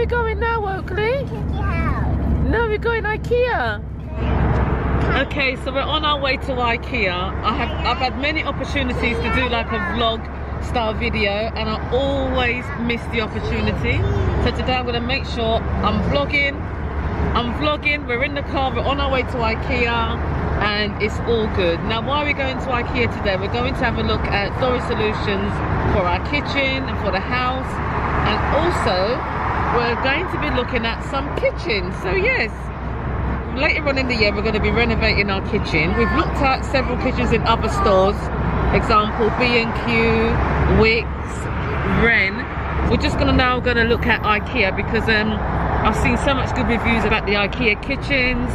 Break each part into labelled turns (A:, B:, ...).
A: going now, Oakley? No, we're going IKEA. Okay, so we're on our way to IKEA. I've had many opportunities to do like a vlog style video, and I always miss the opportunity. So today I'm going to make sure I'm vlogging. We're in the car, we're on our way to IKEA, and it's all good. Now, why are we going to IKEA today? We're going to have a look at storage solutions for our kitchen and for the house, and also we're going to be looking at some kitchens. So yes, later on in the year we're going to be renovating our kitchen. We've looked at several kitchens in other stores, example B&Q, Wickes, Wren. We're just now going to look at IKEA because I've seen so much good reviews about the IKEA kitchens,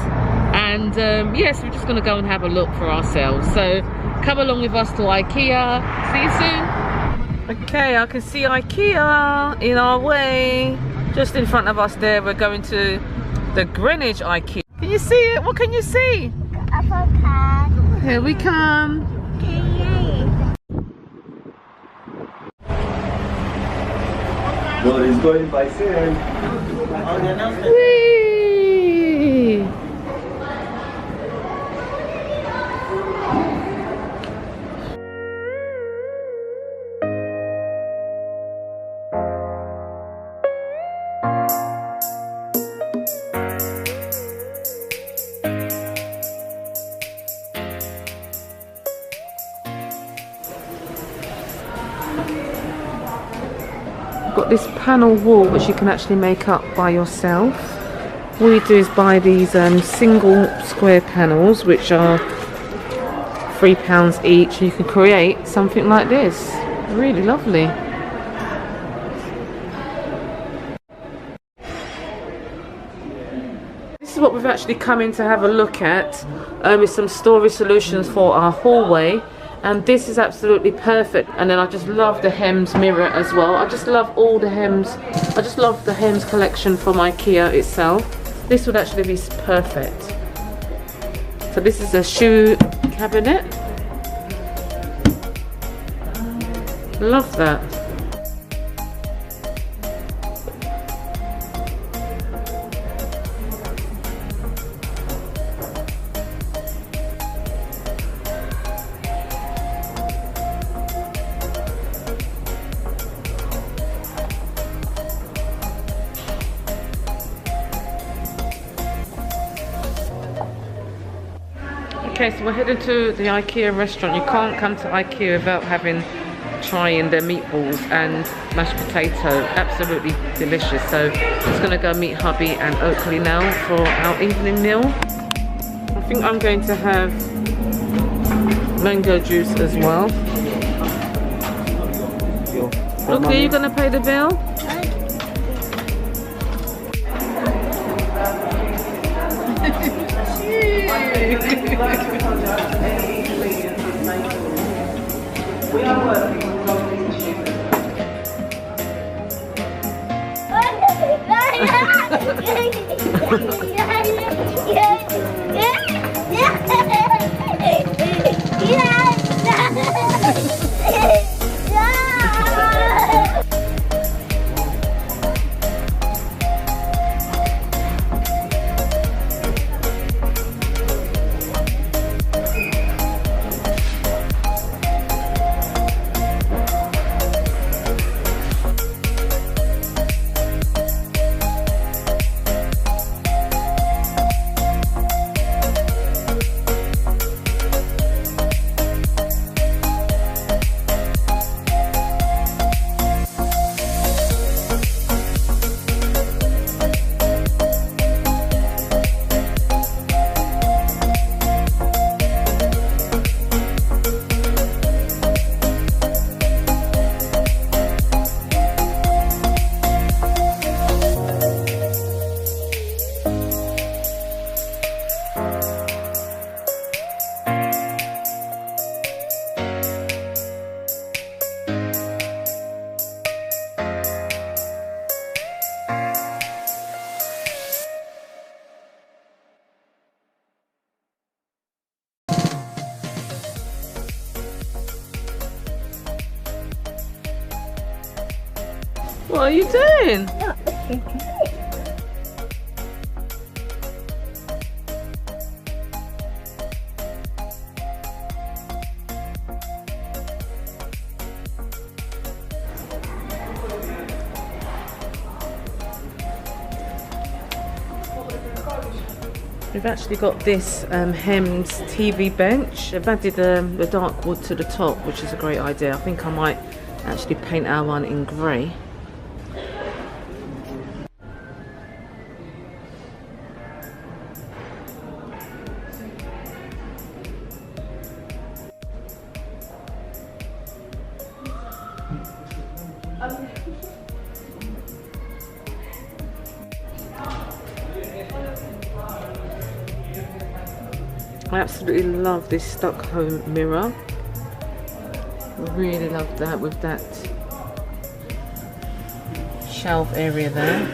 A: and yes, we're just going to go and have a look for ourselves. So come along with us to IKEA. See you soon. Okay, I can see IKEA in our way. Just in front of us there, we're going to the Greenwich IKEA. Can you see it? What can you see? Avocado. Here we come.
B: Well, he's going by soon.
A: Whee! Got this panel wall which you can actually make up by yourself. All you do is buy these single square panels which are £3 each. You can create something like this. Really lovely. This is what we've actually come in to have a look at, with some storage solutions for our hallway. And this is absolutely perfect. And then I just love the hems mirror as well. I just love all the hems. I just love the hems collection from IKEA itself. This would actually be perfect. So this is a shoe cabinet. Love that. Okay, so we're heading to the IKEA restaurant. You can't come to IKEA without trying their meatballs and mashed potato. Absolutely delicious. So just gonna go meet hubby and Oakley now for our evening meal. I think I'm going to have mango juice as well. Oakley, are you gonna pay the bill?
B: We are working
A: What are you doing?
C: Not looking at it.
A: We've actually got this hemmed TV bench. I've added the dark wood to the top, which is a great idea. I think I might actually paint our one in grey. I absolutely love this Stockholm mirror. Really love that with that shelf area there.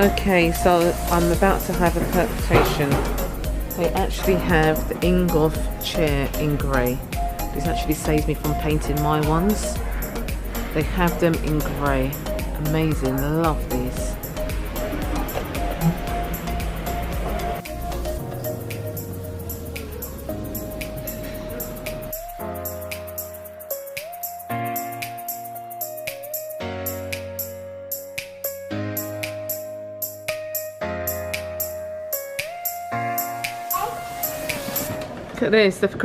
A: Okay, so I'm about to have a permutation. They actually have the INGOLF chair in grey. This actually saves me from painting my ones. They have them in grey. Amazing, love these. Look at this, they've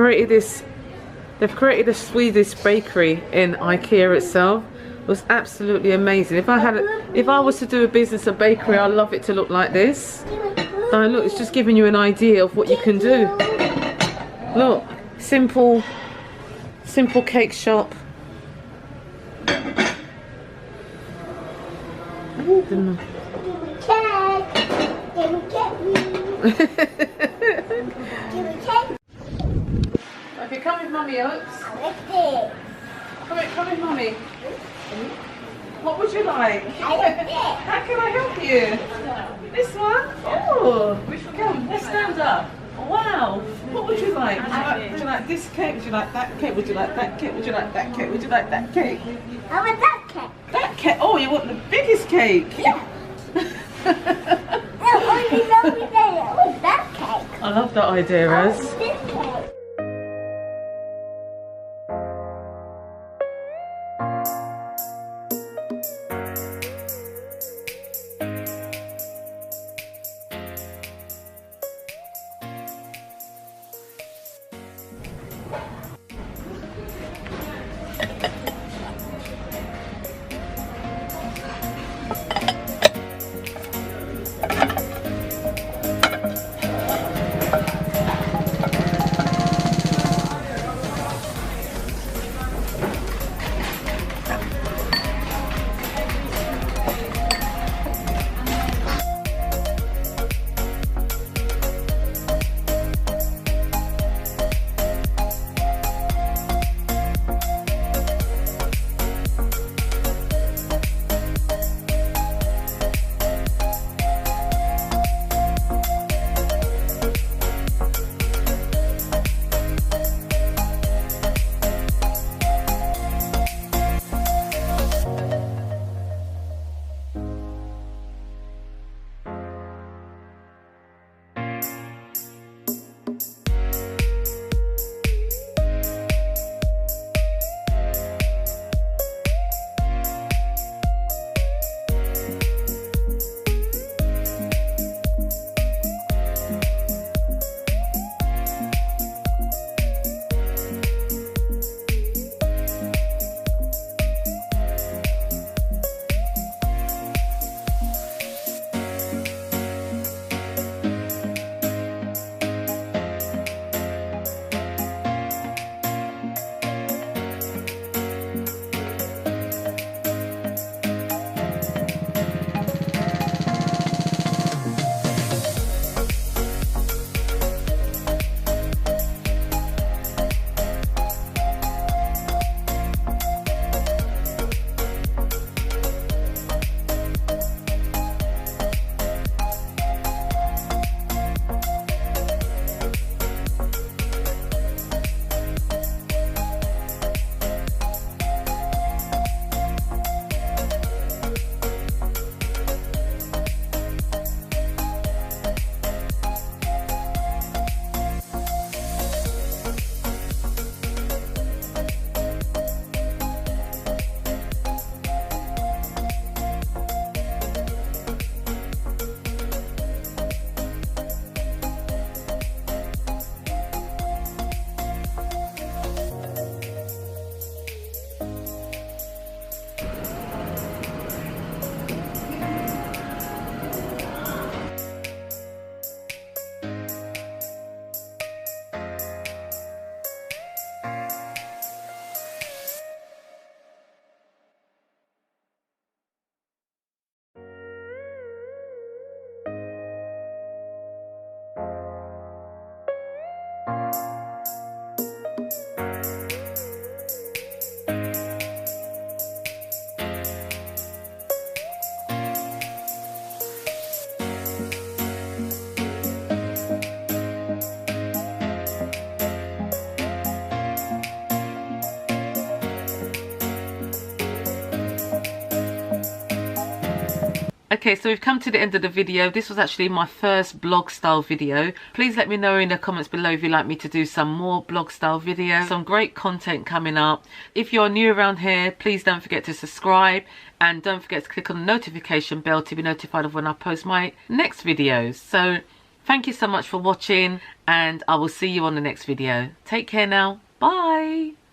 A: created a Swedish bakery in IKEA itself. It was absolutely amazing. If I was to do a business, a bakery, I'd love it to look like this. And look, it's just giving you an idea of what you can do. Look, simple cake shop. Okay, come with Mummy, Oaks. Come with Mummy. What would you like? How can I help you? This one? Oh, which one? Come, let's stand up. Wow. What would you like? Would you like this cake? Would you like that cake? Would you like that cake? Would you like that cake? Would you like that cake?
C: I want that cake.
A: That cake? Oh, you want the biggest cake?
C: Yeah. No, only there. I want that cake.
A: I love that idea, Raz.
C: This cake.
A: Okay, so we've come to the end of the video. This was actually my first blog style video. Please let me know in the comments below if you'd like me to do some more blog style videos. Some great content coming up. If you're new around here, please don't forget to subscribe and don't forget to click on the notification bell to be notified of when I post my next videos. So thank you so much for watching and I will see you on the next video. Take care now. Bye.